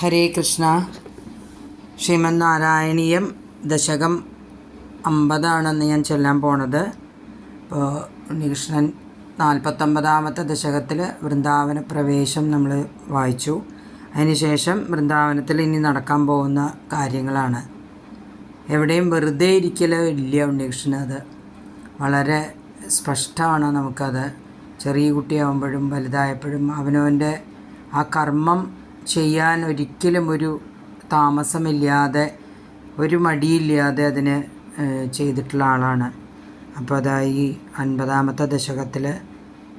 ഹരേ കൃഷ്ണ. ശ്രീമന്നാരായണീയം ദശകം 50 ഞാൻ ചൊല്ലാൻ പോണത്. ഇപ്പോൾ ഉണ്ണികൃഷ്ണൻ 49ാമത്തെ ദശകത്തിൽ വൃന്ദാവന പ്രവേശം നമ്മൾ വായിച്ചു. അതിനുശേഷം വൃന്ദാവനത്തിൽ ഇനി നടക്കാൻ പോകുന്ന കാര്യങ്ങളാണ്. എവിടെയും വെറുതെ ഇരിക്കലോ ഇല്ല ഉണ്ണികൃഷ്ണൻ. അത് വളരെ സ്പഷ്ടമാണ്. നമുക്കത് ചെറിയ കുട്ടിയാവുമ്പോഴും വലുതായപ്പോഴും അവനവൻ്റെ ആ കർമ്മം ചെയ്യാൻ ഒരിക്കലും ഒരു താമസമില്ലാതെ ഒരു മടിയില്ലാതെ അതിന് ചെയ്തിട്ടുള്ള ആളാണ്. അപ്പോൾ അതായി 50ാമത്തെ ദശകത്തിൽ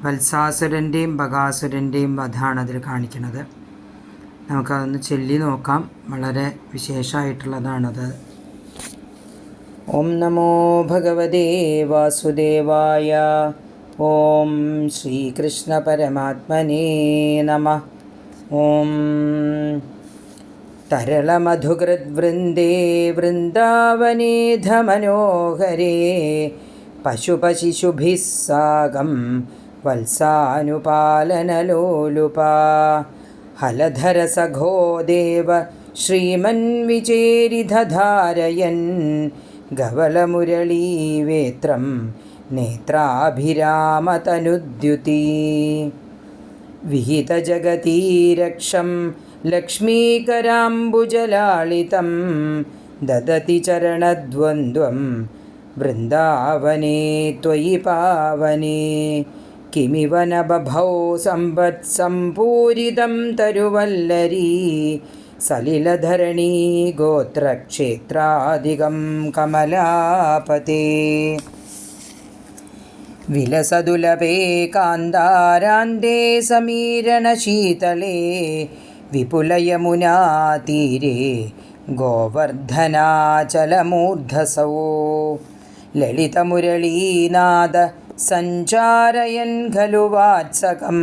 വത്സാസുരൻ്റെയും ബകാസുരൻ്റെയും വധാണ് അതിൽ കാണിക്കുന്നത്. നമുക്കതൊന്ന് ചൊല്ലി നോക്കാം. വളരെ വിശേഷമായിട്ടുള്ളതാണത്. ഓം നമോ ഭഗവതേ വാസുദേവായ. ഓം ശ്രീകൃഷ്ണ പരമാത്മനേ നമഃ. ഓം തരളമധുകൃദ്വൃന്ദേ വൃന്ദാവനേധമനോഹരേ പശുപശിശുഭിः സാകം വത്സാനുപാലനലോലുപാ ഹലധരസഖോ ദേവ ശ്രീമന്വിചേരിധാരയൻ ഗവലമുരളീവേത്രം നേത്രാഭിരാമതനുദ്യുതി വിഹിതജഗതീരക്ഷം ലക്ഷ്മീകരാംബുജലാളിതം ദദതി ചരണദ്വന്ദ്വം വൃന്ദാവനേ ത്വയി പാവനേ കിമിവ ന ബഭൗ സമ്പത്സംപൂരിതം തരുവല്ലരീ സലിലധരണീ ഗോത്രക്ഷേത്രാധികം കമലാപതേ വിലസദുലഭേ കാന്താരാന്തേ സമീരണശീതളേ വിപുലയമുനാതീരേ ഗോവർദ്ധനാചലമൂർധസോ ലളിതമുരളീനാദ സഞ്ചാരയൻ ഖലു വാത്സകം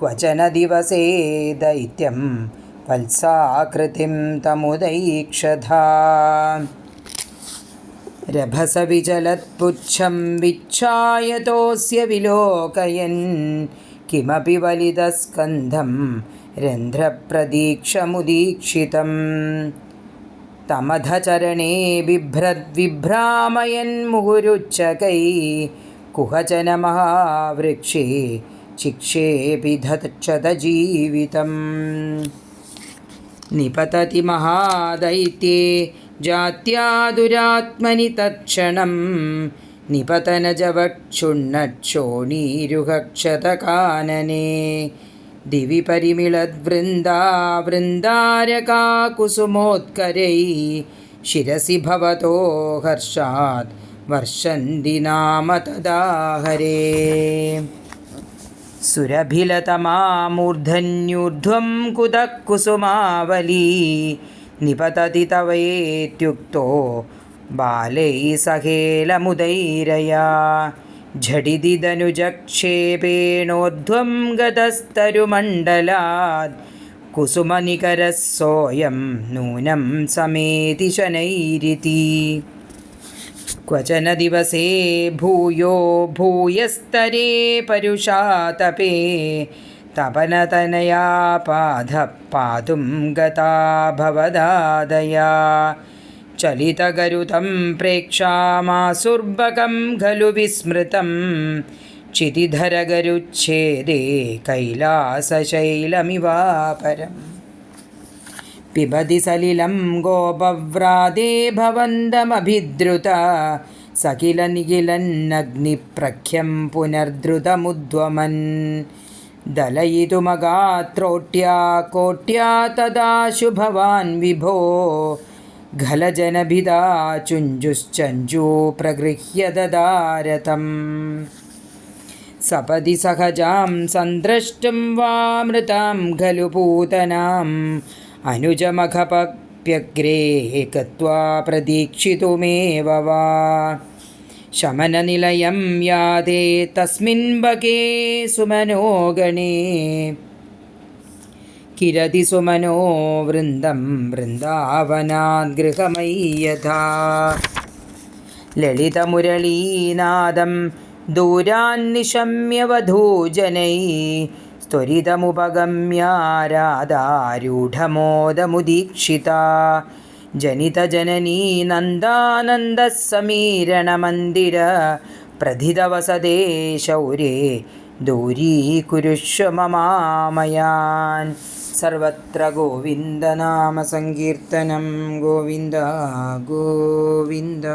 ക്വചന ദിവസേ ദൈത്യം വത്സാകൃതിം തമുദൈക്ഷധാ രഭസവിചലത്പുച്ഛം വിച്ഛായതോസ്യ വിലോകയൻ കിമപി വലിതസ്കന്ധം രന്ധ്രപ്രദീക്ഷമുദീക്ഷിതം തമധചരണേ ബിഭ്രദ്വിഭ്രാമയൻ മുഹുരുച്ചകൈ കുഹചന മഹാവൃക്ഷേ ചിക്ഷേപി ധക്ഷതജീവിതം നിപതതി മഹാദൈത്യേ ജാത്യാദുരാത്മനി തത്ക്ഷണം നിപതനജവക്ഷുണ്ണക്ഷോണീരുഹക്ഷതകാനനേ ദിവി പരിമിളദ്വൃന്ദാവൃന്ദാരകാകുസുമോത്കരൈ ശിരസി ഭവതോ ഹർഷാത് വർഷന്തി നാമ തദാഹരേ സുരഭിലതമാമൂർധന്യൂർധ്വം കുതഃ കുസുമാവലീ നിപതതി തവേത്യുക്തോ ബാലൈ സഹേലമുദൈരയാ ഝടിതി ധനുജക്ഷേപേണോർധ്വം ഗതസ്തരുമണ്ഡലാത് കുസുമനികരസ്സോയം നൂനം സമേതി ശനൈരിതി ക്വചന ദിവസേ ഭൂയോ ഭൂയസ്തരേ പരുഷാതപേ തപനതനയാ പാതും ഗതാ ഭവദാദയാ ചലിതഗരുതം പ്രേക്ഷാമാസുർബകം ഖലു വിസ്മൃതം ക്ഷിതിധരഗരുച്ഛേദേ കൈലാസശൈലമിവാപരം പിബതി സലിലം ഗോപവ്രാതേ ഭവന്തമഭിദ്രുത സകില നിഖിലന്നഗ്നിപ്രഖ്യം പുനർദ്രുതമുദ്വമൻ ദലയിതുമഗാത്രോട്യാ കോട്യാ തദാശു ഭവാൻ വിഭോ ഖലജനഭിദാ ചുഞ്ജുശ്ചഞ്ജൂ പ്രഗൃഹ്യ ദദാരതം സപദി സഹജാം സന്ദ്രഷ്ടും വാമൃതാം ഖലു പൂതനാം അനുജമഖപപ്യഗ്രേ ഗത്വാ പ്രതീക്ഷിതുമേവ വാ ശമനനിലയം യാതേ തസ്മിൻ ബകേ സുമനോ ഗണേ കിരതി സുമനോ വൃന്ദം വൃന്ദാവനാത് ഗൃഹമയ്യഥാ ലളിതമുരളീനാദം ദൂരാന്നിശമ്യ വധൂജനൈ त्वरितमुपगम्य राधारूढमोदमुदीक्षिता जनितजननी नन्दानन्दसमीरणमन्दिर प्रथितवसते शौरे दूरीकुरुष्व ममामयान् सर्वत्र गोविन्दनामसङ्कीर्तनं गोविन्द गोविन्द।